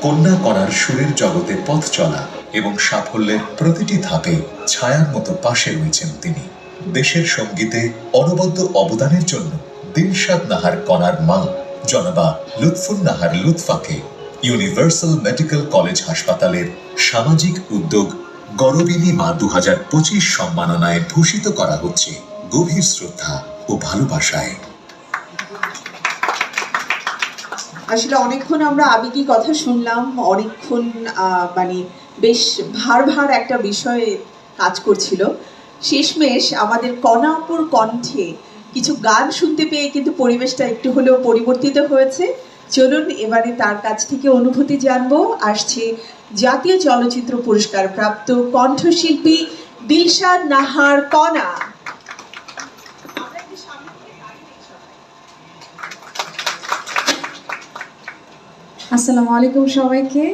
কন্যা করার সুরের জগতে পথ চলা এবং সাফল্যের প্রতিটি ধাপে ছায়ার মতো পাশে রয়েছেন তিনি। দেশের সঙ্গীতে অনবদ্য অবদানের জন্য দিলশাদ নাহার কণার মা জনাবা লুৎফুন নাহার লুৎফাকে ইউনিভার্সাল মেডিকেল কলেজ হাসপাতালের সামাজিক উদ্যোগ গরবিনী মা 2025 সম্মাননায় ভূষিত করা হচ্ছে গভীর শ্রদ্ধা ও ভালোবাসায়। আসলে অনেকক্ষণ আমরা আবেগী কথা শুনলাম, অনেকক্ষণ মানে বেশ ভার একটা বিষয়ে কাজ করছিল। শেষমেশ আমাদের কণাপুর কণ্ঠে কিছু গান শুনতে পেয়ে কিন্তু পরিবেশটা একটু হলেও পরিবর্তিত হয়েছে। চলুন এবারে তার কাছ থেকে অনুভূতি জানবো। আসছে জাতীয় চলচ্চিত্র পুরস্কার প্রাপ্ত কণ্ঠশিল্পী দিলশাদ নাহার কণা। আসসালামু আলাইকুম সবাইকে।